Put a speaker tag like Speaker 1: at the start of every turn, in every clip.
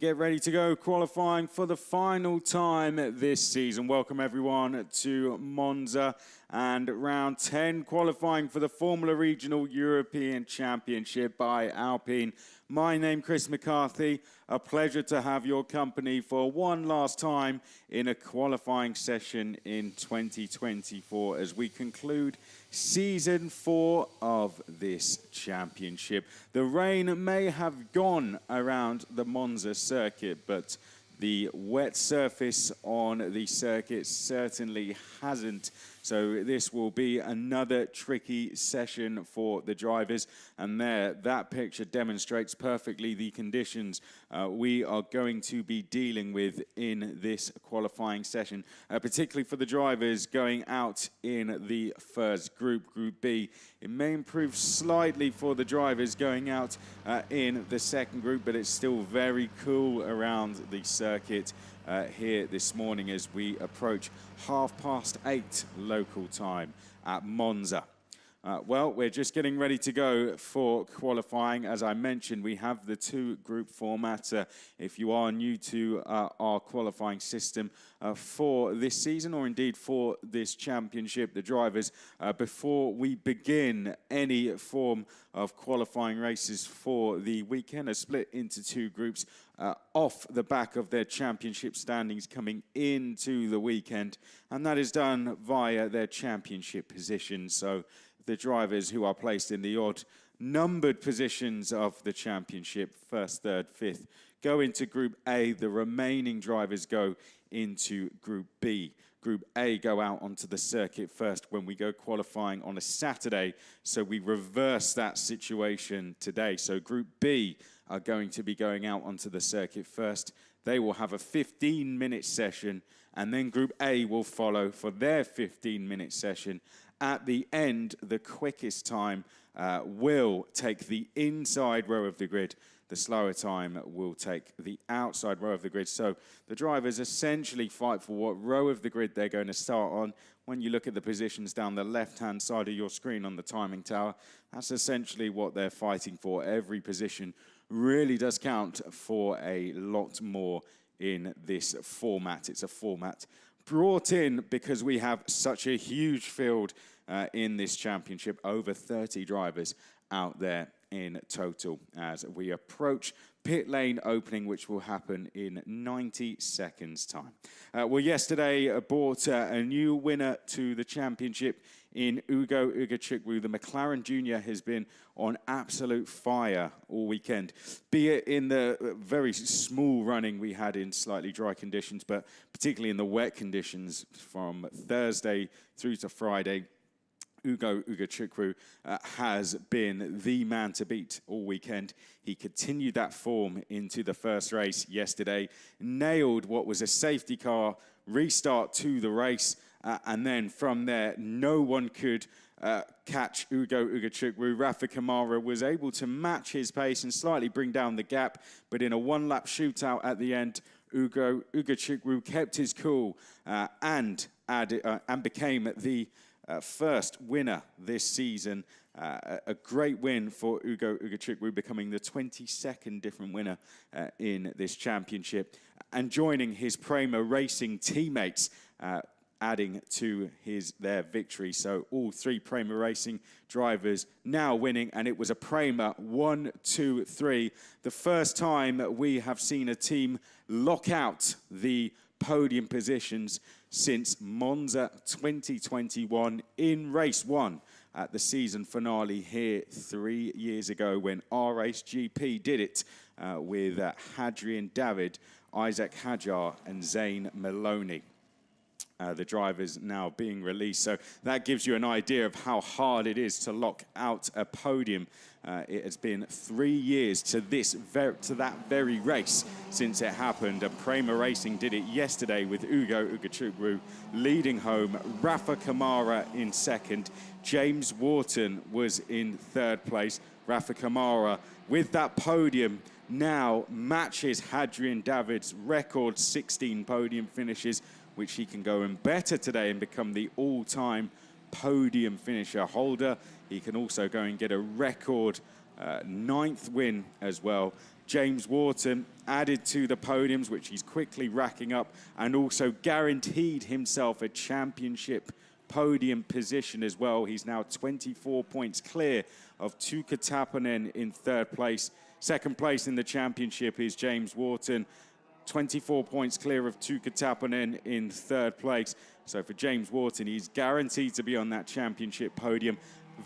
Speaker 1: get ready to go, qualifying for the final time this season. Welcome everyone to Monza and round 10, qualifying for the Formula Regional European Championship by Alpine. My name, Chris McCarthy. A pleasure to have your company for one last time in a qualifying session in 2024 as we conclude Season 4 of this championship. The rain may have gone around the Monza circuit, but the wet surface on the circuit certainly hasn't. So this will be another tricky session for the drivers. And there, that picture demonstrates perfectly the conditions we are going to be dealing with in this qualifying session, particularly for the drivers going out in the first group, Group B. It may improve slightly for the drivers going out in the second group, but it's still very cool around the circuit here this morning as we approach 8:30 local time at Monza. Well, we're just getting ready to go for qualifying. As I mentioned, we have the two-group format. If you are new to our qualifying system for this season, or indeed for this championship, the drivers, before we begin any form of qualifying races for the weekend, are split into two groups off the back of their championship standings coming into the weekend, and that is done via their championship positions. So the drivers who are placed in the odd numbered positions of the championship, first, third, fifth, go into Group A. The remaining drivers go into Group B. Group A go out onto the circuit first when we go qualifying on a Saturday. So we reverse that situation today. So Group B are going to be going out onto the circuit first. They will have a 15-minute session, and then Group A will follow for their 15-minute session. At the end, the quickest time will take the inside row of the grid. The slower time will take the outside row of the grid. So the drivers essentially fight for what row of the grid they're going to start on. When you look at the positions down the left-hand side of your screen on the timing tower, that's essentially what they're fighting for. Every position really does count for a lot more in this format. It's a format brought in because we have such a huge field in this championship, over 30 drivers out there in total as we approach pit lane opening, which will happen in 90 seconds time. Well, yesterday brought a new winner to the championship in Ugo Ugachukwu. The McLaren Junior has been on absolute fire all weekend, be it in the very small running we had in slightly dry conditions, but particularly in the wet conditions from Thursday through to Friday. Ugo Ugachukwu has been the man to beat all weekend. He continued that form into the first race yesterday, nailed what was a safety car restart to the race, and then from there, no one could catch Ugo Ugachukwu. Rafa Kamara was able to match his pace and slightly bring down the gap, but in a one-lap shootout at the end, Ugo Ugachukwu kept his cool and became the first winner this season. A great win for Ugo Ugachukwu, becoming the 22nd different winner in this championship, and joining his Prema Racing teammates, adding to their victory. So all three Prema Racing drivers now winning, and it was a Prema 1, 2, 3. The first time we have seen a team lock out the podium positions since Monza 2021 in race 1 at the season finale here 3 years ago when R-Race GP did it with Hadrian David, Isaac Hajar and Zane Maloney. The drivers now being released. So that gives you an idea of how hard it is to lock out a podium. It has been 3 years to that very race since it happened. And Prema Racing did it yesterday with Ugo Ugachukwu leading home, Rafa Kamara in second, James Wharton was in third place. Rafa Kamara with that podium now matches Hadrian David's record 16 podium finishes, which he can go and better today and become the all-time podium finisher holder. He can also go and get a record 9th win as well. James Wharton added to the podiums, which he's quickly racking up, and also guaranteed himself a championship podium position as well. He's now 24 points clear of Tuukka Taponen in third place. Second place in the championship is James Wharton, 24 points clear of Tuukka Taponen in third place. So for James Wharton, he's guaranteed to be on that championship podium.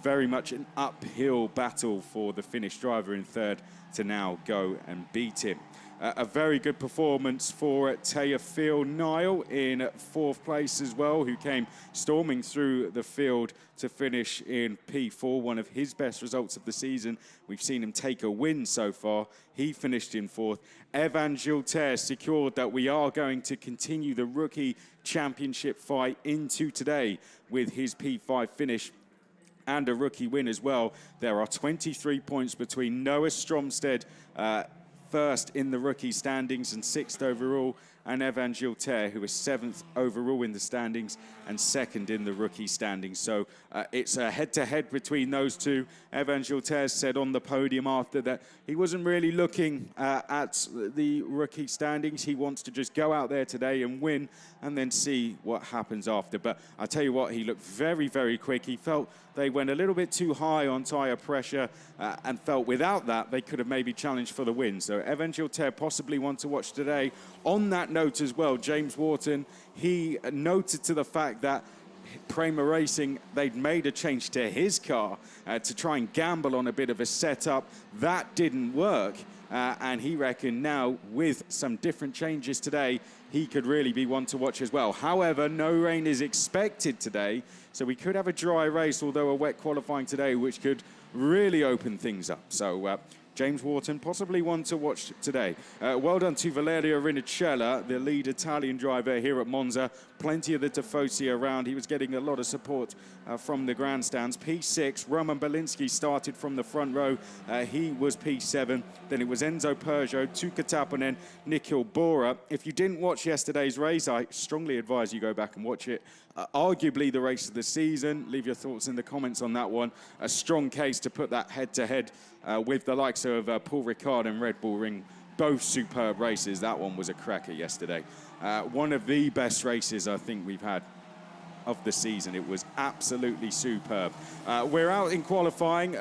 Speaker 1: Very much an uphill battle for the Finnish driver in third to now go and beat him. A very good performance for Teofil Niall in fourth place as well, who came storming through the field to finish in P4, one of his best results of the season. We've seen him take a win so far. He finished in fourth. Evan Gilter secured that we are going to continue the rookie championship fight into today with his P5 finish and a rookie win as well. There are 23 points between Noah Stromsted, first in the rookie standings and sixth overall, and Evan Gilter, who is seventh overall in the standings and second in the rookie standings. So it's a head-to-head between those two. Evan Gilter said on the podium after that he wasn't really looking at the rookie standings. He wants to just go out there today and win and then see what happens after. But I tell you what, he looked very, very quick. He felt they went a little bit too high on tyre pressure and felt without that they could have maybe challenged for the win. So Evan Gilter possibly one to watch today. On that note as well, James Wharton, he noted to the fact that Prema Racing, they'd made a change to his car to try and gamble on a bit of a setup. That didn't work. And he reckoned now with some different changes today, he could really be one to watch as well. However, no rain is expected today, so we could have a dry race, although a wet qualifying today, which could really open things up. So James Wharton, possibly one to watch today. Well done to Valerio Rinicella, the lead Italian driver here at Monza. Plenty of the Tifosi around. He was getting a lot of support from the grandstands. P6, Roman Belinsky started from the front row. He was P7. Then it was Enzo Peugeot, Tuukka Taponen, Nikhil Bora. If you didn't watch yesterday's race, I strongly advise you go back and watch it. Arguably the race of the season. Leave your thoughts in the comments on that one. A strong case to put that head-to-head with the likes of Paul Ricard and Red Bull Ring. Both superb races. That one was a cracker yesterday. One of the best races I think we've had of the season. It was absolutely superb. We're out in qualifying.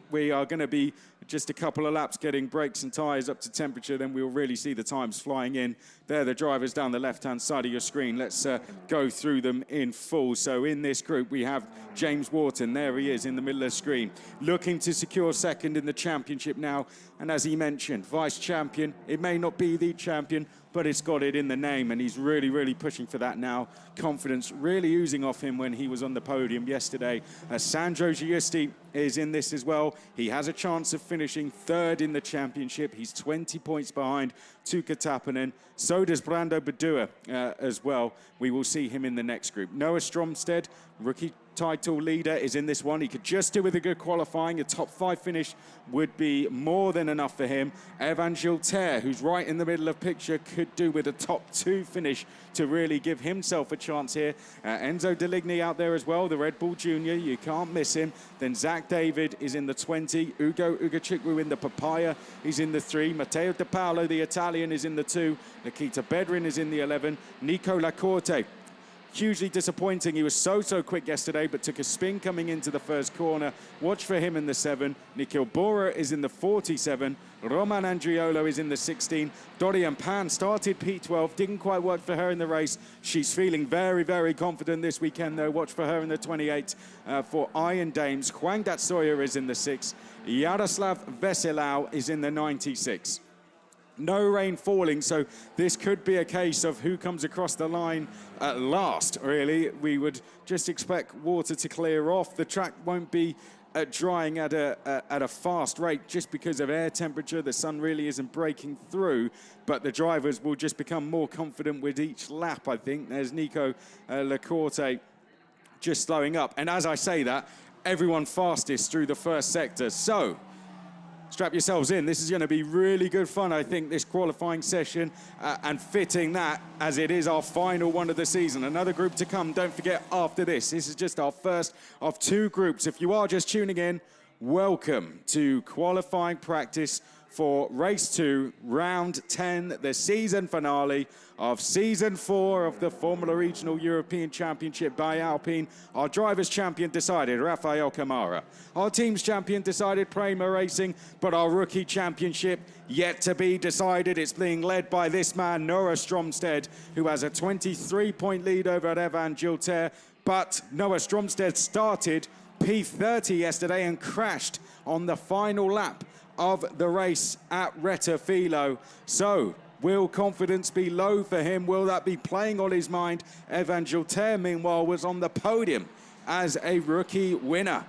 Speaker 1: We are going to be just a couple of laps getting brakes and tyres up to temperature, then we'll really see the times flying in. There, the drivers down the left-hand side of your screen. Let's go through them in full. So in this group, we have James Wharton. There he is in the middle of the screen, looking to secure second in the championship now. And as he mentioned, vice champion. It may not be the champion, but it's got it in the name, and he's really, really pushing for that now. Confidence really oozing off him when he was on the podium yesterday. Sandro Giusti is in this as well. He has a chance of finishing third in the championship. He's 20 points behind Tuukka Taponen. So does Brando Badua as well. We will see him in the next group. Noah Stromsted, rookie title leader, is in this one. He could just do with a good qualifying. A top 5 finish would be more than enough for him. Evan Gilter, who's right in the middle of picture, could do with a top 2 finish to really give himself a chance here. Enzo Deligny out there as well, the Red Bull Junior. You can't miss him. Then Zach David is in the 20. Ugo Ugachikwu in the Papaya. He's in the 3. Matteo De Paolo, the Italian, is in the 2. Nikita Bedrin is in the 11. Nico Lacorte, hugely disappointing. He was so quick yesterday, but took a spin coming into the first corner. Watch for him in the 7. Nikhil Bora is in the 47. Roman Andriolo is in the 16. Dorian Pan started P12. Didn't quite work for her in the race. She's feeling very, very confident this weekend, though. Watch for her in the 28 for Iron Dames. Huang Datsoya is in the 6. Yaroslav Veselau is in the 96. No rain falling, so this could be a case of who comes across the line at last, really. We would just expect water to clear off. The track won't be drying at a fast rate just because of air temperature. The sun really isn't breaking through, but the drivers will just become more confident with each lap, I think. There's Nico Lacorte just slowing up. And as I say that, everyone fastest through the first sector. So strap yourselves in. This is going to be really good fun, I think, this qualifying session, and fitting that as it is our final one of the season. Another group to come, don't forget, after this. This is just our first of 2 groups. If you are just tuning in, Welcome to qualifying practice for race 2, round 10, the season finale of season 4 of the Formula Regional European Championship by Alpine. Our driver's champion decided, Rafael Camara. Our team's champion decided, Prema Racing, but our rookie championship yet to be decided. It's being led by this man, Noah Stromstead, who has a 23-point lead over Evan Gilter. But Noah Stromstead started P30 yesterday and crashed on the final lap of the race at Rettifilo. So, will confidence be low for him? Will that be playing on his mind? Evan Gilter, meanwhile, was on the podium as a rookie winner.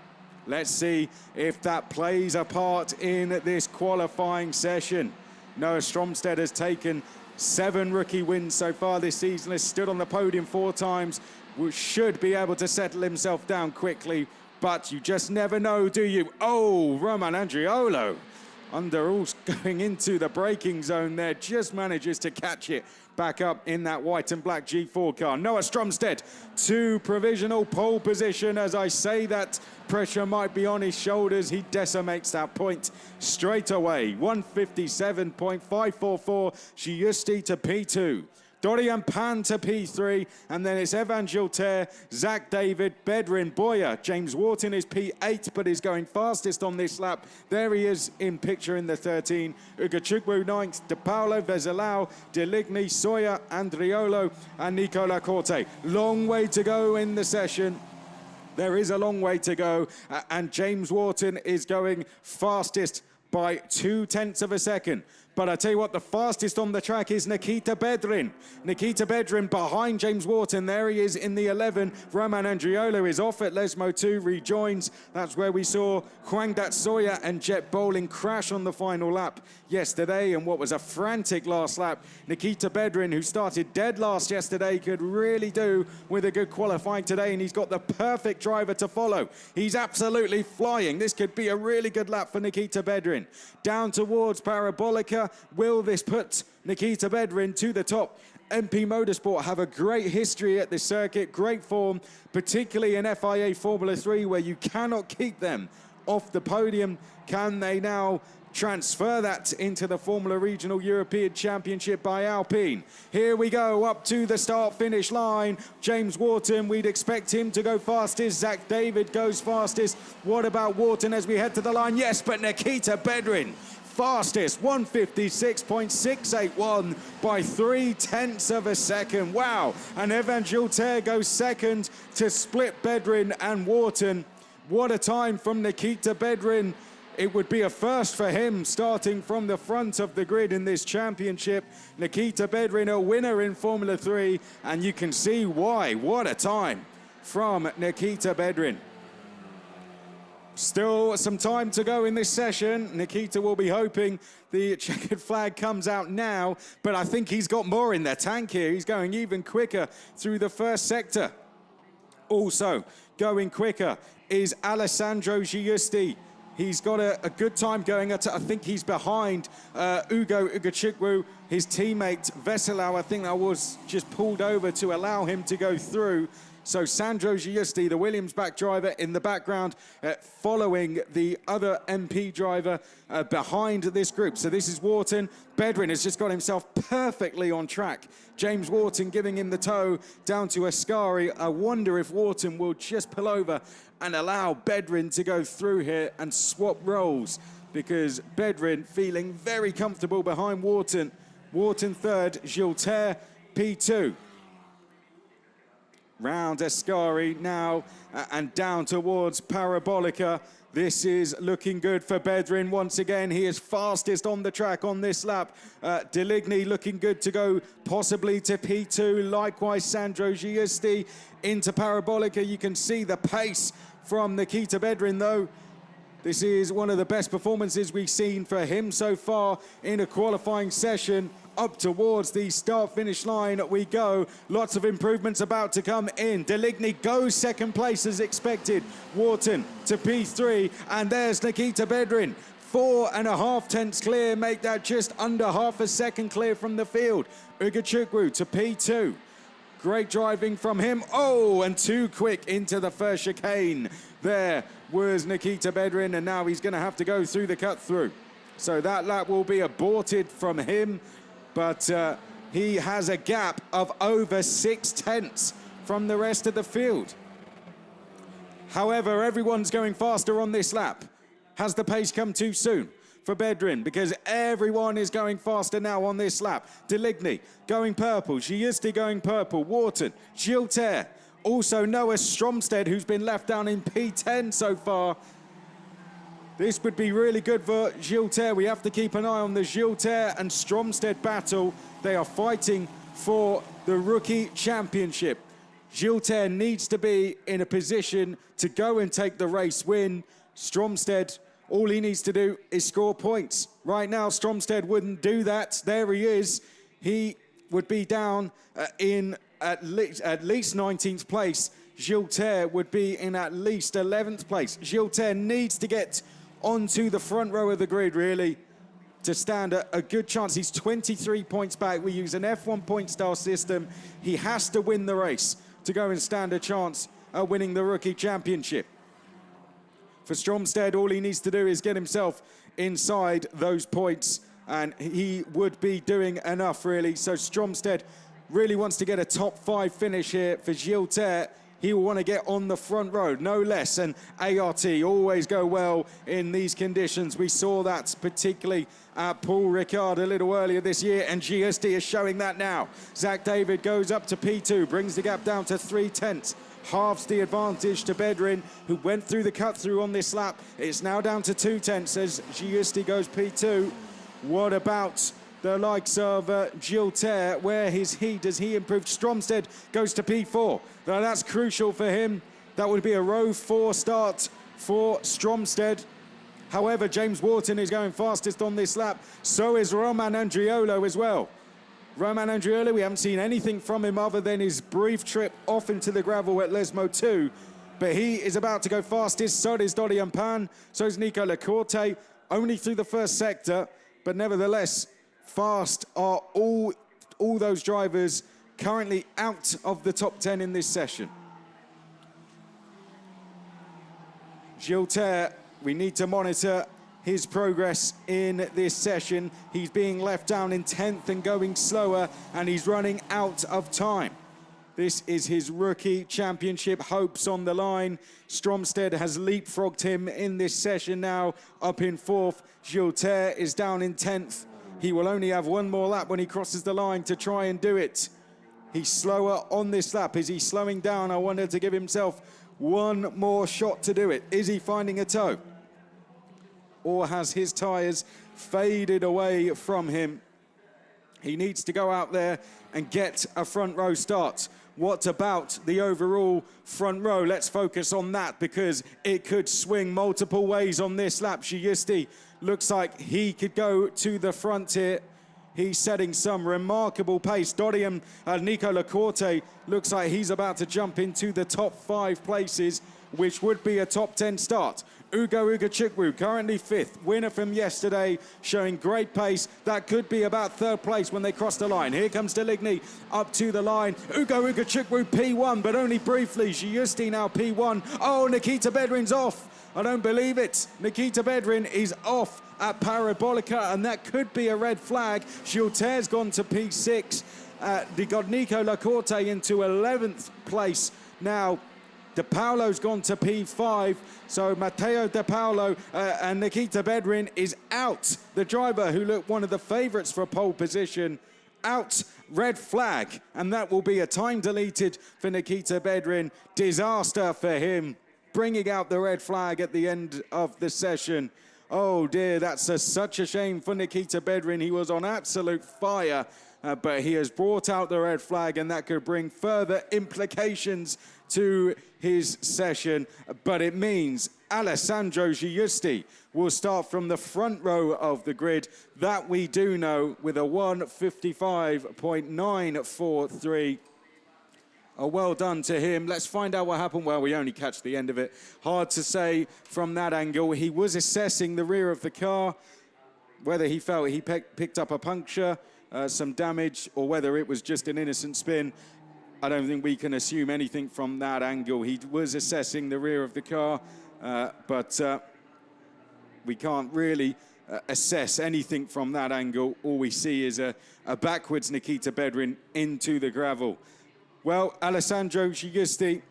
Speaker 1: Let's see if that plays a part in this qualifying session. Noah Stromstead has taken 7 rookie wins so far this season, has stood on the podium 4 times, should be able to settle himself down quickly, but you just never know, do you? Oh, Roman Andriolo, under rules going into the braking zone there, just manages to catch it back up in that white and black G4 car. Noah Stromstead to provisional pole position. As I say, that pressure might be on his shoulders. He decimates that point straight away. 157.544, Giusti to P2. Dorian Pan to P3, and then it's Evan Gilter, Zach David, Bedrin, Boyer. James Wharton is P8, but is going fastest on this lap. There he is in picture in the 13. Ugachukwu 9th, De Paolo, Vezelao, Deligny, Soya, Andriolo, and Nicola Corte. Long way to go in the session. There is a long way to go, and James Wharton is going fastest by 0.2 of a second. But I tell you what, the fastest on the track is Nikita Bedrin. Nikita Bedrin behind James Wharton. There he is in the 11. Roman Andriolo is off at Lesmo 2, rejoins. That's where we saw Huangdat Soya and Jet Bowling crash on the final lap yesterday, and what was a frantic last lap. Nikita Bedrin, who started dead last yesterday, could really do with a good qualifying today, and he's got the perfect driver to follow. He's absolutely flying. This could be a really good lap for Nikita Bedrin. Down towards Parabolica. Will this put Nikita Bedrin to the top? MP Motorsport have a great history at this circuit, great form, particularly in FIA Formula 3, where you cannot keep them off the podium. Can they now transfer that into the Formula Regional European Championship by Alpine? Here we go, up to the start-finish line. James Wharton, we'd expect him to go fastest. Zach David goes fastest. What about Wharton as we head to the line? Yes, but Nikita Bedrin, fastest, 156.681 by 0.3 of a second. Wow. And Evan Gilter goes second to split Bedrin and Wharton. What a time from Nikita Bedrin. It would be a first for him, starting from the front of the grid in this championship. Nikita Bedrin, a winner in Formula 3, and you can see why. What a time from Nikita Bedrin. Still some time to go in this session. Nikita will be hoping the checkered flag comes out now, but I think he's got more in the tank here. He's going even quicker through the first sector. Also going quicker is Alessandro Giusti. He's got a good time going. I think he's behind Ugo Ugachukwu, his teammate Veselao. I think that was just pulled over to allow him to go through. So Sandro Giusti, the Williams-backed driver, in the background, following the other MP driver behind this group. So this is Wharton. Bedrin has just got himself perfectly on track. James Wharton giving him the tow down to Ascari. I wonder if Wharton will just pull over and allow Bedrin to go through here and swap roles, because Bedrin feeling very comfortable behind Wharton. Wharton third, Gilter P2. Round Ascari now and down towards Parabolica. This is looking good for Bedrin once again. He is fastest on the track on this lap. Deligny looking good to go possibly to P2. Likewise, Sandro Giusti into Parabolica. You can see the pace from Nikita Bedrin, though. This is one of the best performances we've seen for him so far in a qualifying session. Up towards the start-finish line we go. Lots of improvements about to come in. Deligny goes second place as expected. Wharton to P3, and there's Nikita Bedrin. 4.5 tenths clear, make that just under half a second clear from the field. Ugachukwu to P2. Great driving from him. Oh, and too quick into the first chicane. There was Nikita Bedrin, and now he's going to have to go through the cut-through. So that lap will be aborted from him, but he has a gap of over 6/10 from the rest of the field. However, everyone's going faster on this lap. Has the pace come too soon for Bedrin? Because everyone is going faster now on this lap. Deligny going purple, Giusti going purple, Wharton, Gilter, also Noah Stromsted, who's been left down in P10 so far. This would be really good for Gilter. We have to keep an eye on the Gilter and Stromsted battle. They are fighting for the rookie championship. Gilter needs to be in a position to go and take the race win. Stromsted, all he needs to do is score points. Right now, Stromsted wouldn't do that. There he is. He would be down in at least 19th place. Gilter would be in at least 11th place. Gilter needs to get onto the front row of the grid, really, to stand a good chance. He's 23 points back. We use an F1 point star system. He has to win the race to go and stand a chance at winning the rookie championship. For Stromsted, all he needs to do is get himself inside those points, and he would be doing enough, really. So Stromsted really wants to get a top 5 finish here. For Gilter, he will want to get on the front row, no less. And ART always go well in these conditions. We saw that particularly at Paul Ricard a little earlier this year, and GSD is showing that now. Zach David goes up to P2, brings the gap down to 3/10. Halves the advantage to Bedrin, who went through the cut-through on this lap. It's now down to 2/10 as Giusti goes P2. What about the likes of Gilter? Where is he? Does he improve? Stromsted goes to P4. Now that's crucial for him. That would be a row 4 start for Stromsted. However, James Wharton is going fastest on this lap. So is Roman Andriolo as well. Roman Andriolo, we haven't seen anything from him other than his brief trip off into the gravel at Lesmo 2. But he is about to go fastest. So is Dodian Pan. So is Nico Lacorte. Only through the first sector. But nevertheless, fast are all those drivers currently out of the top 10 in this session. Gilter, we need to monitor his progress in this session. He's being left down in 10th and going slower, and he's running out of time. This is his rookie championship hopes on the line. Stromsted has leapfrogged him in this session now, up in 4th. Gilter is down in 10th. He will only have one more lap when he crosses the line to try and do it. He's slower on this lap. Is he slowing down? I wanted to give himself one more shot to do it. Is he finding a toe? Or has his tyres faded away from him? He needs to go out there and get a front row start. What about the overall front row? Let's focus on that because it could swing multiple ways on this lap. Giusti looks like he could go to the front here. He's setting some remarkable pace. Dodian Nico Lacorte looks like he's about to jump into the top 5 places, which would be a top 10 start. Ugo Chukwu, currently 5th. Winner from yesterday, showing great pace. That could be about 3rd place when they cross the line. Here comes Deligny up to the line. Ugo Chukwu P1, but only briefly. Giusti now P1. Oh, Nikita Bedrin's off. I don't believe it. Nikita Bedrin is off at Parabolica, and that could be a red flag. Gilter's gone to P6. They got Nico Lacorte into 11th place now. De Paulo's gone to P5, so Matteo De Paulo and Nikita Bedrin is out. The driver who looked one of the favourites for a pole position, out, red flag, and that will be a time deleted for Nikita Bedrin. Disaster for him, bringing out the red flag at the end of the session. Oh dear, that's such a shame for Nikita Bedrin. He was on absolute fire, but he has brought out the red flag, and that could bring further implications to his session. But it means Alessandro Giusti will start from the front row of the grid. That we do know, with a 1:55.943. Well done to him. Let's find out what happened. Well, we only catch the end of it. Hard to say from that angle. He was assessing the rear of the car, whether he felt he picked up a puncture, some damage, or whether it was just an innocent spin. I don't think we can assume anything from that angle. He was assessing the rear of the car, but we can't really assess anything from that angle. All we see is a backwards Nikita Bedrin into the gravel. Well, Alessandro Giusti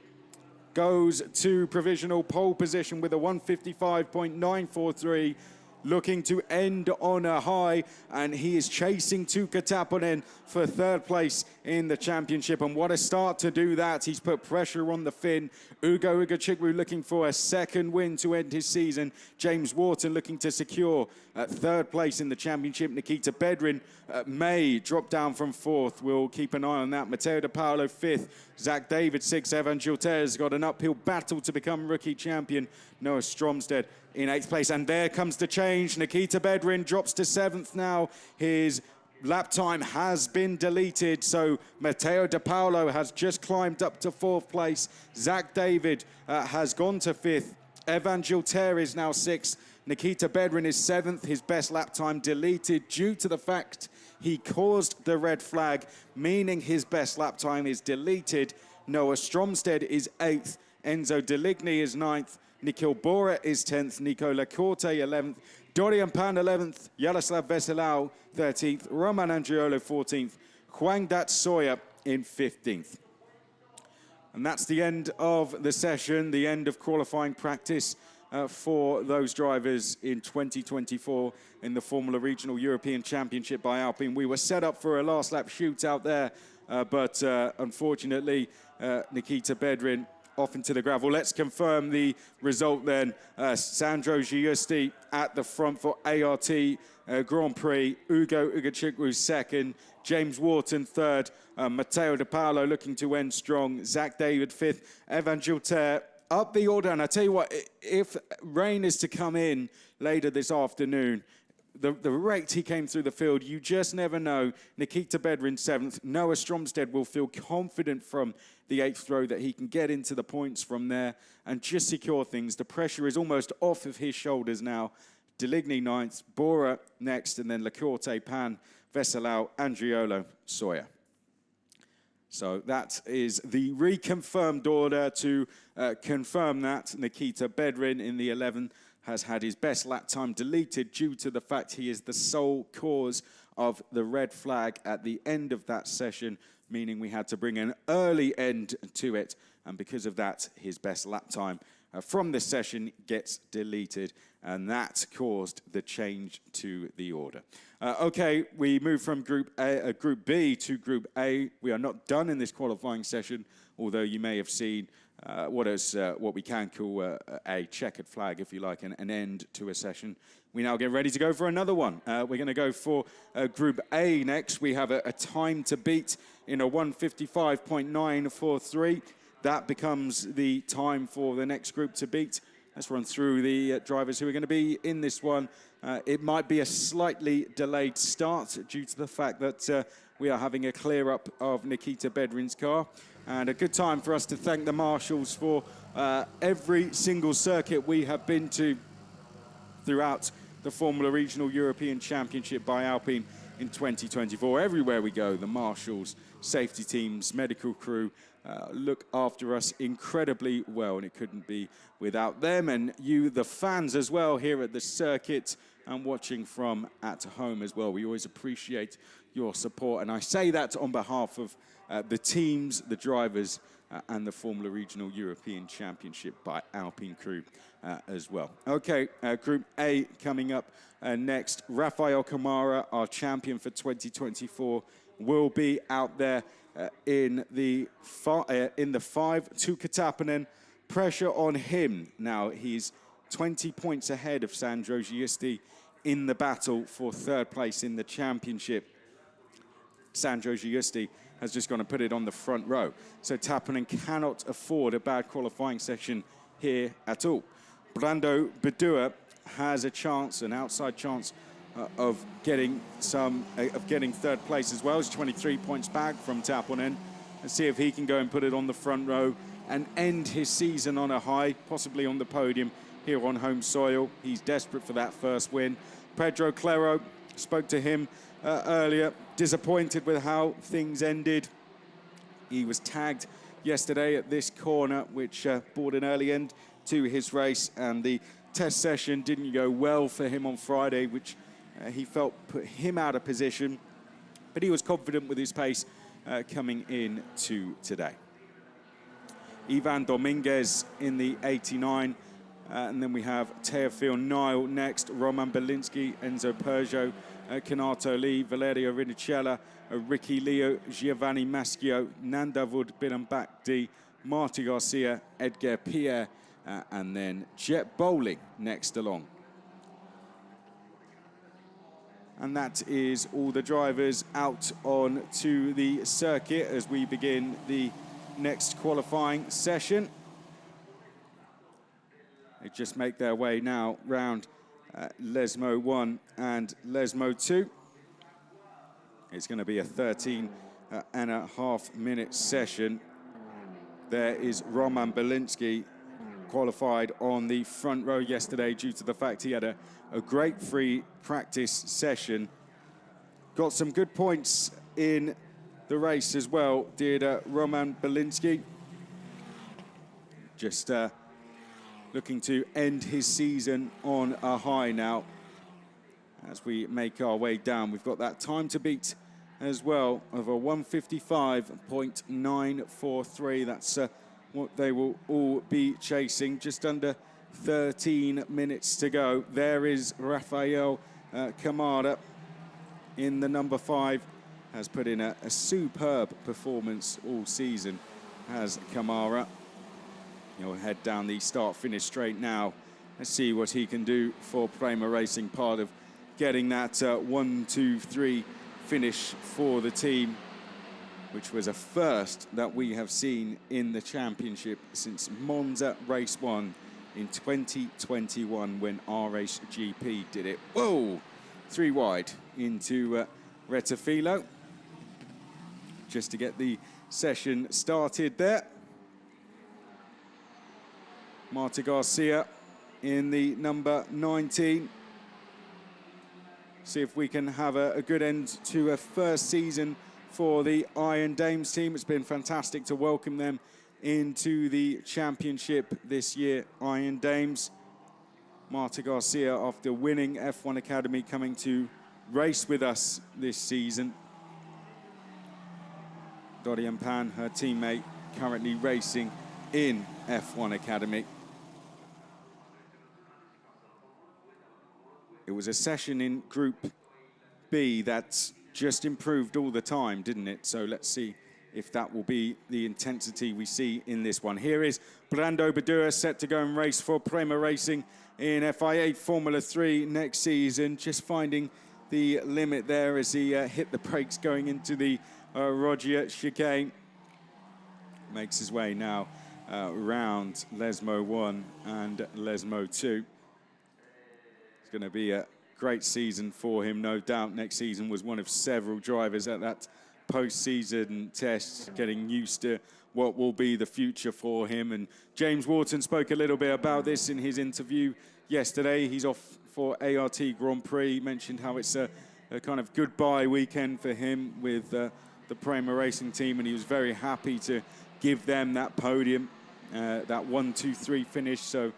Speaker 1: goes to provisional pole position with a 155.943, looking to end on a high, and he is chasing Tuukka Taponen for third place in the championship. And what a start to do that. He's put pressure on the Finn. Ugo Ugachikwu looking for a second win to end his season. James Wharton looking to secure third place in the championship. Nikita Bedrin may drop down from fourth. We'll keep an eye on that. Matteo De Paolo fifth. Zach David sixth. Evan Gilter's got an uphill battle to become rookie champion. Noah Stromsted in eighth place. And there comes the change. Nikita Bedrin drops to seventh now. His lap time has been deleted, so Matteo De Paolo has just climbed up to fourth place. Zach David has gone to fifth. Evan Gilter is now sixth. Nikita Bedrin is seventh. His best lap time deleted due to the fact he caused the red flag, meaning his best lap time is deleted. Noah Stromsted is eighth. Enzo Deligny is ninth. Nikhil Bora is 10th. Nico Lacorte 11th. Dorian Pan 11th. Yaroslav Veselau 13th. Roman Andriolo 14th. Huang Dat Soya in 15th. And that's the end of the session, the end of qualifying practice for those drivers in 2024 in the Formula Regional European Championship by Alpine. We were set up for a last lap shootout there, but unfortunately, Nikita Bedrin off into the gravel. Let's confirm the result then. Sandro Giusti at the front for ART Grand Prix. Ugo Ugachikwu second. James Wharton third. Matteo De Paolo looking to end strong. Zach David fifth. Evan Gilter up the order. And I tell you what, if rain is to come in later this afternoon, the rate he came through the field, you just never know. Nikita Bedrin seventh. Noah Stromsted will feel confident from the eighth row that he can get into the points from there and just secure things. The pressure is almost off of his shoulders now. Deligny ninth, Bora next, and then Lacorte, Pan, Veselau, Andriolo, Soya. So that is the reconfirmed order. To confirm that, Nikita Bedrin in the 11 has had his best lap time deleted due to the fact he is the sole cause of the red flag at the end of that session, meaning we had to bring an early end to it. And because of that, his best lap time from this session gets deleted. And that caused the change to the order. Okay, we move from Group B to Group A. We are not done in this qualifying session, although you may have seen what we can call a checkered flag, if you like, an end to a session. We now get ready to go for another one. We're going to go for Group A next. We have a time to beat in a 155.943. That becomes the time for the next group to beat. Let's run through the drivers who are going to be in this one. It might be a slightly delayed start due to the fact that we are having a clear up of Nikita Bedrin's car. And a good time for us to thank the marshals for every single circuit we have been to throughout the Formula Regional European Championship by Alpine in 2024. Everywhere we go, the marshals, safety teams, medical crew look after us incredibly well, and it couldn't be without them. And you, the fans as well, here at the circuit and watching from at home as well. We always appreciate your support, and I say that on behalf of the teams, the drivers, and the Formula Regional European Championship by Alpine crew as well. Okay, Group A coming up next. Rafael Kamara, our champion for 2024, will be out there in the 5. Tuukka Taponen, pressure on him. Now, he's 20 points ahead of Sandro Giusti in the battle for third place in the championship. Sandro Giusti has just gone to put it on the front row. So Taponen cannot afford a bad qualifying session here at all. Brando Bedua has a chance, an outside chance, of getting third place as well. He's 23 points back from Taponen. Let's see if he can go and put it on the front row and end his season on a high, possibly on the podium here on home soil. He's desperate for that first win. Pedro Clero, spoke to him earlier, disappointed with how things ended. He was tagged yesterday at this corner, which brought an early end to his race, and the test session didn't go well for him on Friday, which he felt put him out of position, but he was confident with his pace coming in to today. Ivan Dominguez in the 89, and then we have Teofil Nile next, Roman Belinsky, Enzo Peugeot, Kanato Lee, Valerio Rinicella, Ricky Leo, Giovanni Maschio, Nandavud Birambakdi, Marty Garcia, Edgar Pierre, and then Jet Bowling next along. And that is all the drivers out on to the circuit as we begin the next qualifying session. They just make their way now round Lesmo 1 and Lesmo 2. It's going to be a 13.5-minute session. There is Roman Belinsky, qualified on the front row yesterday due to the fact he had a great free practice session. Got some good points in the race as well, did Roman Belinsky. Just looking to end his season on a high now. As we make our way down, we've got that time to beat as well of a 155.943. That's what they will all be chasing. Just under 13 minutes to go. There is Rafael Camara in the number 5. Has put in a superb performance all season, has Camara. He'll head down the start-finish straight now. Let's see what he can do for Prema Racing, part of getting that 1-2-3 finish for the team, which was a first that we have seen in the championship since Monza Race 1 in 2021 when RHGP did it. Whoa! 3 wide into Retafilo, just to get the session started there. Marta Garcia in the number 19. See if we can have a good end to a first season for the Iron Dames team. It's been fantastic to welcome them into the championship this year, Iron Dames. Marta Garcia, after winning F1 Academy, coming to race with us this season. Dorian Pan, her teammate, currently racing in F1 Academy. It was a session in Group B that just improved all the time, didn't it? So let's see if that will be the intensity we see in this one. Here is Brando Badura, set to go and race for Prema Racing in FIA Formula 3 next season. Just finding the limit there as he hit the brakes going into the Rogia chicane. Makes his way now around Lesmo 1 and Lesmo 2. It's going to be a great season for him, no doubt. Next season was one of several drivers at that post-season test, getting used to what will be the future for him. And James Wharton spoke a little bit about this in his interview yesterday. He's off for ART Grand Prix. He mentioned how it's a kind of goodbye weekend for him with the Prema Racing team, and he was very happy to give them that podium, that 1-2-3 finish. So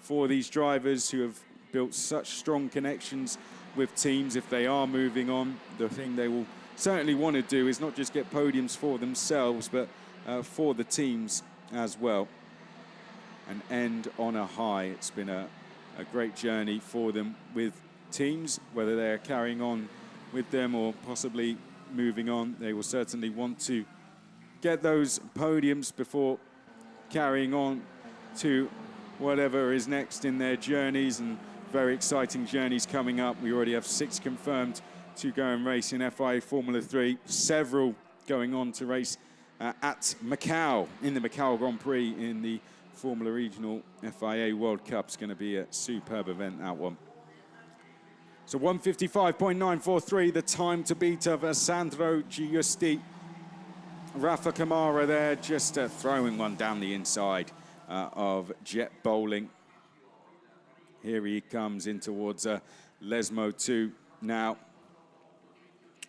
Speaker 1: for these drivers who have built such strong connections with teams, if they are moving on, the thing they will certainly want to do is not just get podiums for themselves, but for the teams as well, and end on a high. It's been a great journey for them with teams, whether they're carrying on with them or possibly moving on. They will certainly want to get those podiums before carrying on to whatever is next in their journeys, and very exciting journeys coming up. We already have 6 confirmed to go and race in FIA Formula 3, several going on to race at Macau, in the Macau Grand Prix in the Formula Regional FIA World Cup. It's going to be a superb event, that one. So 155.943, the time to beat of Sandro Giusti. Rafa Camara there, just throwing one down the inside of Jet Bowling. Here he comes in towards Lesmo 2 now.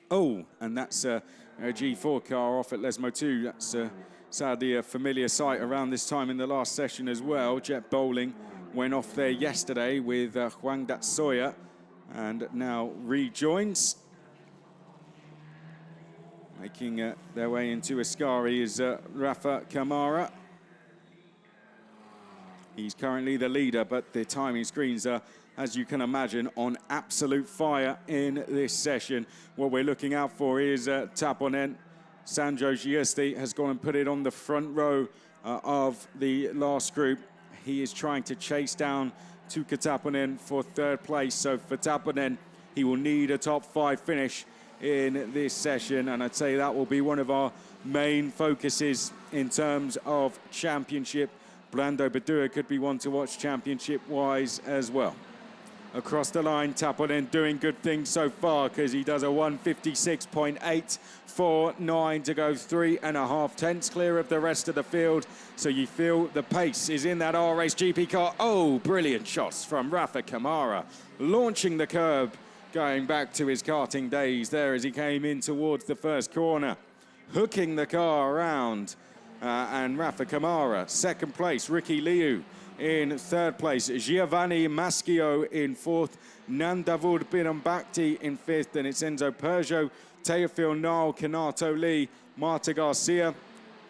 Speaker 1: Oh, and that's G4 car off at Lesmo 2. That's sadly a familiar sight around this time in the last session as well. Jet Bowling went off there yesterday with Huang Datsoya and now rejoins. Making their way into Ascari is Rafa Kamara. He's currently the leader, but the timing screens are, as you can imagine, on absolute fire in this session. What we're looking out for is Taponen. Sanjo Giusti has gone and put it on the front row of the last group. He is trying to chase down Tuukka Taponen for third place. So for Taponen, he will need a top 5 finish in this session, and I'd say that will be one of our main focuses in terms of championship. Brando Badua could be one to watch championship-wise as well. Across the line, Taponen doing good things so far because he does a 156.849 to go 3.5 tenths clear of the rest of the field. So you feel the pace is in that R-Race GP car. Oh, brilliant shots from Rafa Kamara, launching the curb, going back to his karting days there as he came in towards the first corner, hooking the car around. And Rafa Kamara, second place. Ricky Liu in third place. Giovanni Maschio in fourth. Nandavud Binambakti in fifth. And it's Enzo Peugeot, Teofil Nal, Kanato Lee, Marta Garcia.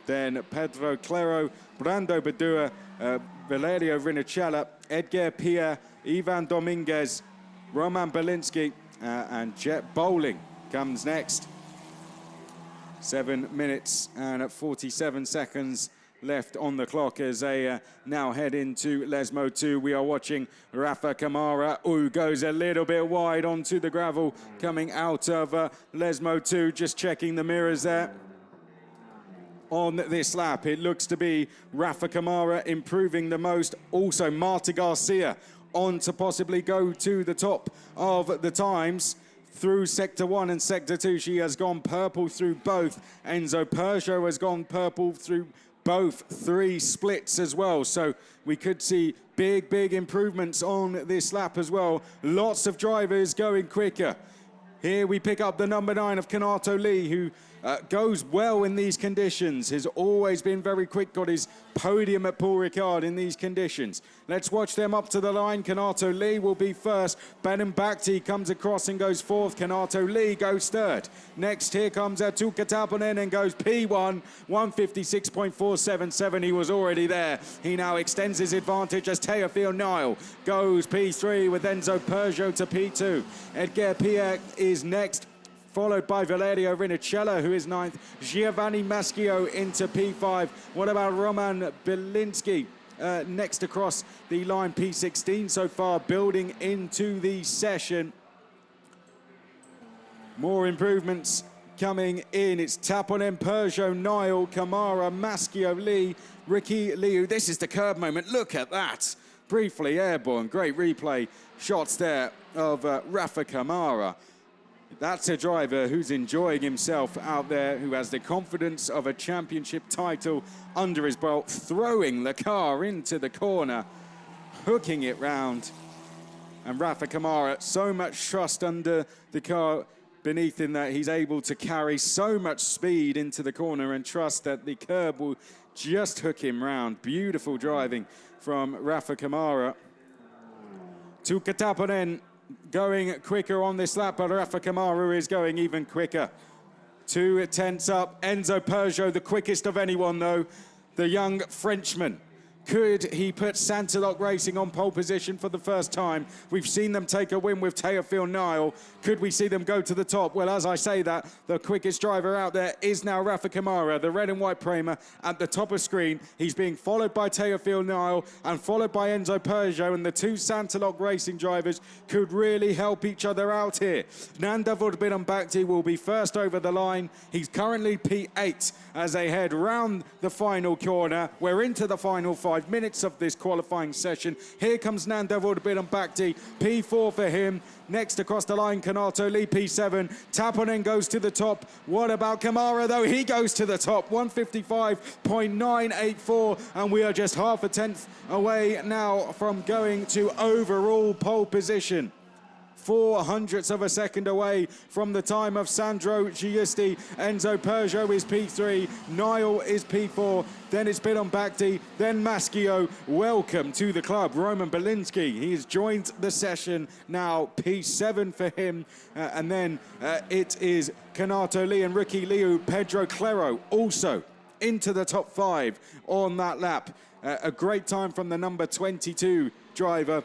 Speaker 1: Then Pedro Clero, Brando Badua, Valerio Rinicella, Edgar Pierre, Ivan Dominguez, Roman Belinsky, and Jet Bowling comes next. 7 minutes and 47 seconds left on the clock as they now head into Lesmo 2. We are watching Rafa Kamara, who goes a little bit wide onto the gravel coming out of Lesmo 2. Just checking the mirrors there. On this lap, it looks to be Rafa Kamara improving the most. Also, Marta Garcia on to possibly go to the top of the times. Through Sector 1 and Sector 2, she has gone purple through both. Enzo Peugeot has gone purple through both 3 splits as well. So we could see big improvements on this lap as well. Lots of drivers going quicker. Here we pick up the number 9 of Kanato Lee, who goes well in these conditions, has always been very quick, got his podium at Paul Ricard in these conditions. Let's watch them up to the line. Kanato Lee will be first. Benem Bhakti comes across and goes fourth. Kanato Lee goes third. Next, here comes Tuukka Taponen and goes P1, 156.477. He was already there. He now extends his advantage as Teofil Nile goes P3 with Enzo Peugeot to P2. Edgar Pierre is next, followed by Valerio Rinicella, who is 9th. Giovanni Maschio into P5. What about Roman Belinsky? Next across the line, P16 so far, building into the session. More improvements coming in. It's Taponen, Peugeot, Nile, Kamara, Maschio, Lee, Ricky Liu. This is the curb moment. Look at that. Briefly airborne. Great replay shots there of Rafa Kamara. That's a driver who's enjoying himself out there, who has the confidence of a championship title under his belt, throwing the car into the corner, hooking it round. And Rafa Kamara, so much trust under the car beneath him that he's able to carry so much speed into the corner and trust that the curb will just hook him round. Beautiful driving from Rafa Kamara. Tuukka Taponen going quicker on this lap, but Rafa Kamara is going even quicker. 2 tenths up. Enzo Peugeot, the quickest of anyone, though. The young Frenchman. Could he put Santilok Racing on pole position for the first time? We've seen them take a win with Teofil Nile. Could we see them go to the top? Well, as I say that, the quickest driver out there is now Rafa Kamara, the red and white Prema at the top of screen. He's being followed by Teofil Nile and followed by Enzo Peugeot, and the 2 Santilok Racing drivers could really help each other out here. Nandavud Binambakti will be first over the line. He's currently P8 as they head round the final corner. We're into the final 5 minutes of this qualifying session. Here comes Nandavud Binambakti, P4 for him. Next across the line, Kanato Lee, P7. Taponen goes to the top. What about Kamara, though? He goes to the top, 155.984, and we are just half a tenth away now from going to overall pole position. 0.04 of a second away from the time of Sandro Giusti. Enzo Peugeot is P3, Niall is P4, then it's Bidon Bakti, then Maschio. Welcome to the club, Roman Belinsky. He has joined the session now, P7 for him. And then it is Kanato Lee and Ricky Liu, Pedro Clero also into the top 5 on that lap. A great time from the number 22 driver.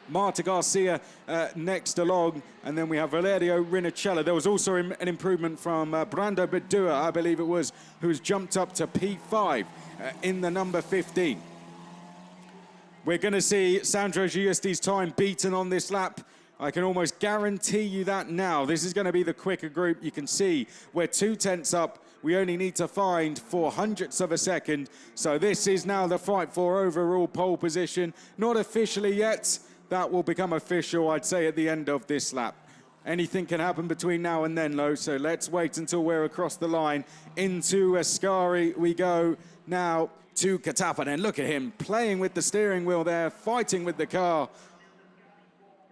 Speaker 1: Marta Garcia next along, and then we have Valerio Rinicella. There was also an improvement from Brando Bedua, I believe it was, who's jumped up to P5 in the number 15. We're going to see Sandro Giusti's time beaten on this lap. I can almost guarantee you that now. This is going to be the quicker group. You can see we're 2/10 up. We only need to find 0.04 of a second. So this is now the fight for overall pole position. Not officially yet. That will become official, I'd say, at the end of this lap. Anything can happen between now and then, though, so let's wait until we're across the line. Into Ascari we go now to Katapanen. Look at him playing with the steering wheel there, fighting with the car.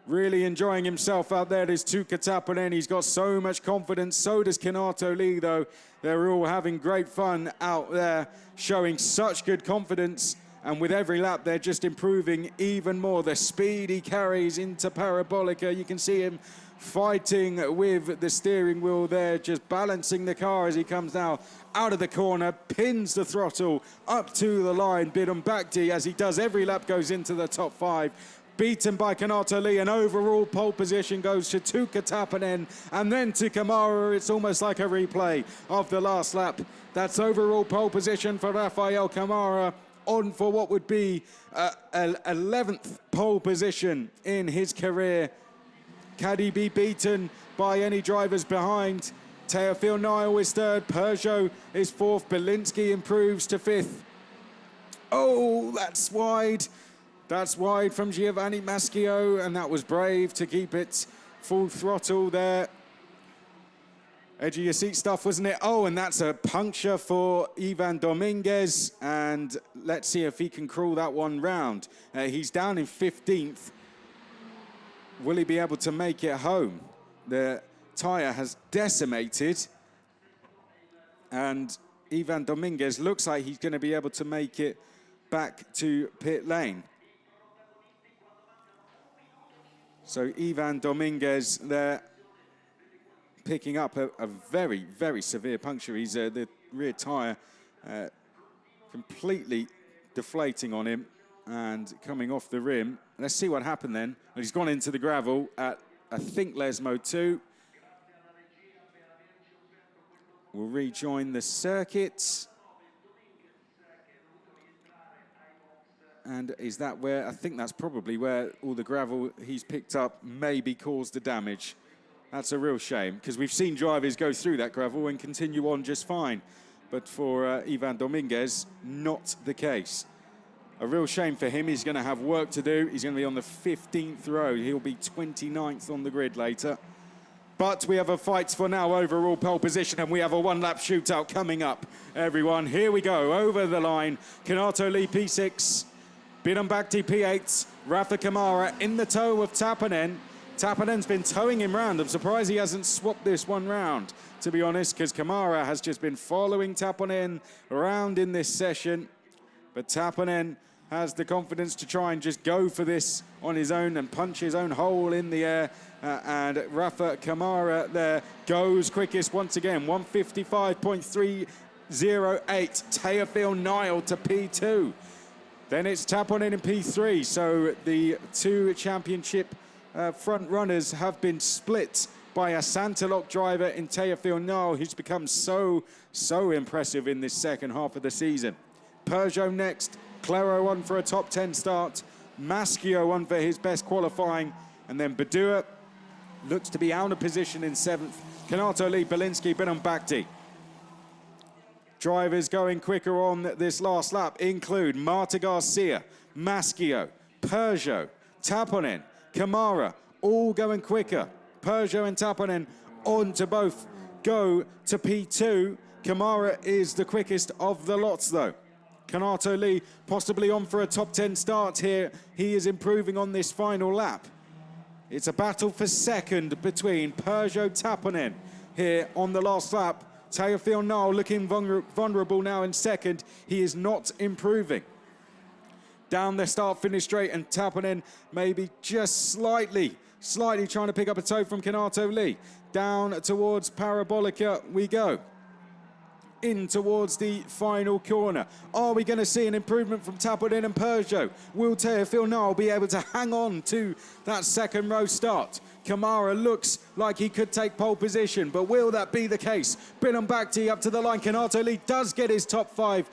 Speaker 1: Really enjoying himself out there, this Tuukka Tappinen. He's got so much confidence. So does Kanato Lee, though. They're all having great fun out there, showing such good confidence. And with every lap, they're just improving even more. The speed he carries into Parabolica. You can see him fighting with the steering wheel there, just balancing the car as he comes now out of the corner, pins the throttle up to the line. Bidon Bakti, as he does every lap, goes into the top 5. Beaten by Kanato Lee, and overall pole position goes to Tuukka Tappinen and then to Kamara. It's almost like a replay of the last lap. That's overall pole position for Rafael Kamara, on for what would be an 11th pole position in his career. Can he be beaten by any drivers behind? Teofil Niall is 3rd, Peugeot is 4th, Belinsky improves to 5th. Oh, that's wide. That's wide from Giovanni Maschio, and that was brave to keep it full throttle there. Edge of your seat stuff, wasn't it? Oh, and that's a puncture for Ivan Dominguez, and let's see if he can crawl that one round. He's down in 15th. Will he be able to make it home? The tyre has decimated, and Ivan Dominguez looks like he's going to be able to make it back to pit lane. So Ivan Dominguez there, picking up a very, very severe puncture. He's the rear tyre completely deflating on him and coming off the rim. Let's see what happened then. Well, he's gone into the gravel at, I think, Lesmo 2. We'll rejoin the circuit. And is that where, I think that's probably where all the gravel he's picked up maybe caused the damage. That's a real shame, because we've seen drivers go through that gravel and continue on just fine. But for Ivan Dominguez, not the case. A real shame for him. He's going to have work to do. He's going to be on the 15th row. He'll be 29th on the grid later. But we have a fight for now overall pole position, and we have a one-lap shootout coming up, everyone. Here we go, over the line. Kanato Lee P6, Bidon Bakti P8, Rafa Kamara in the tow of Tappinen. Tappinen's been towing him round. I'm surprised he hasn't swapped this one round, to be honest, because Kamara has just been following Tappinen around in this session. But Tappinen has the confidence to try and just go for this on his own and punch his own hole in the air. And Rafa Kamara there goes quickest once again, 155.308. Teofil Niall to P2. Then it's Tappinen in P3. So the two championship front runners have been split by a Santaloc driver in Teofil Niall, who's become so impressive in this second half of the season. Peugeot next, Clero on for a top 10 start, Maschio on for his best qualifying, and then Bedua looks to be out of position in 7th. Kanato Lee, Belinsky, Bidon Bakti. Drivers going quicker on this last lap include Marta Garcia, Maschio, Peugeot, Tappinen, Kamara, all going quicker. Peugeot and Tappinen on to both go to P2. Kamara is the quickest of the lots, though. Kanato Lee possibly on for a top 10 start here. He is improving on this final lap. It's a battle for second between Peugeot Tappanen here on the last lap. Teofil Nile looking vulnerable now in second. He is not improving. Down the start-finish straight, and Tappanen maybe just slightly trying to pick up a toe from Kanato Lee. Down towards Parabolica we go. In towards the final corner. Are we going to see an improvement from Tappanen and Peugeot? Will Teofil Nile be able to hang on to that second row start? Kamara looks like he could take pole position, but will that be the case? Bilam Bakhti up to the line. Kanato Lee does get his top 5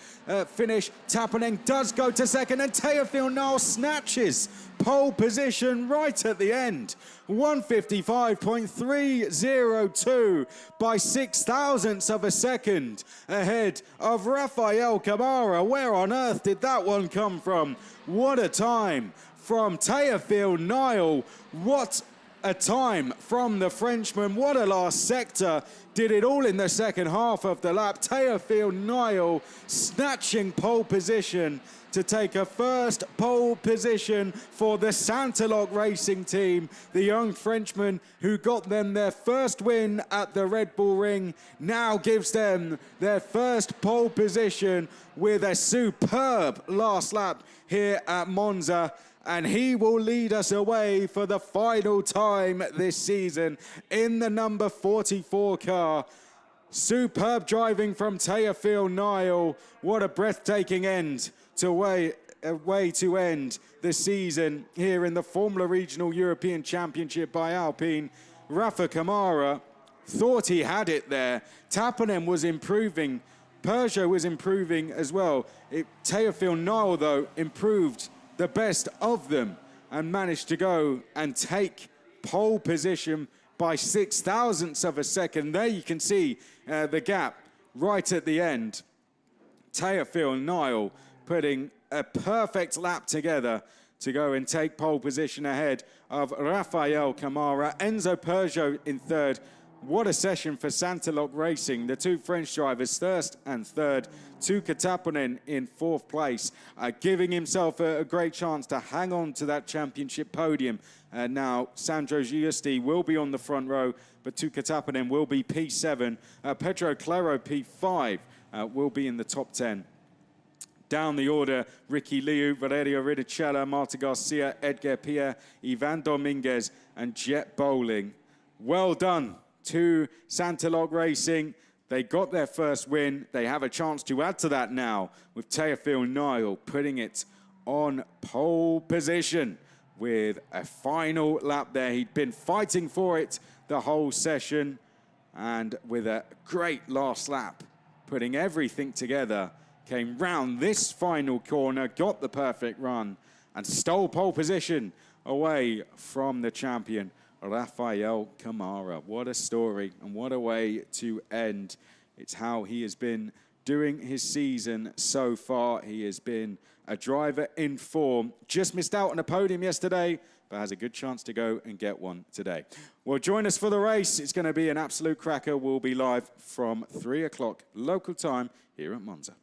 Speaker 1: finish. Tappanen does go to second, and Teofil Nile snatches pole position right at the end. 155.302 by 6 thousandths of a second ahead of Rafael Kamara. Where on earth did that one come from? What a time from Teofil Nile. What a time from the Frenchman. What a last sector. Did it all in the second half of the lap. Teofil Nile snatching pole position to take a first pole position for the Santalok Racing Team. The young Frenchman who got them their first win at the Red Bull Ring now gives them their first pole position with a superb last lap here at Monza. And he will lead us away for the final time this season in the number 44 car. Superb driving from Teofil Nile. What a breathtaking end to way to end the season here in the Formula Regional European Championship by Alpine. Rafa Kamara thought he had it there. Tappanen was improving. Peugeot was improving as well. Teofil Nile, though, improved the best of them and managed to go and take pole position by 6 thousandths of a second. There you can see the gap right at the end. Teofil Nile putting a perfect lap together to go and take pole position ahead of Rafael Kamara. Enzo Peugeot in third. What a session for Santalok Racing. The two French drivers, first and third. Tuukka Tappanen in fourth place, giving himself a great chance to hang on to that championship podium. Now, Sandro Giusti will be on the front row, but Tuukka Tappanen will be P7. Pedro Claro, P5, will be in the top 10. Down the order, Ricky Liu, Valerio Ridicella, Marta Garcia, Edgar Pierre, Ivan Dominguez, and Jet Bowling. Well done to Santalok Racing. They got their first win. They have a chance to add to that now with Teofil Nile putting it on pole position with a final lap there. He'd been fighting for it the whole session, and with a great last lap, putting everything together, came round this final corner, got the perfect run, and stole pole position away from the champion, Rafael Kamara. What a story and what a way to end. It's how he has been doing his season so far. He has been a driver in form. Just missed out on a podium yesterday, but has a good chance to go and get one today. Well, join us for the race. It's going to be an absolute cracker. We'll be live from 3 o'clock local time here at Monza.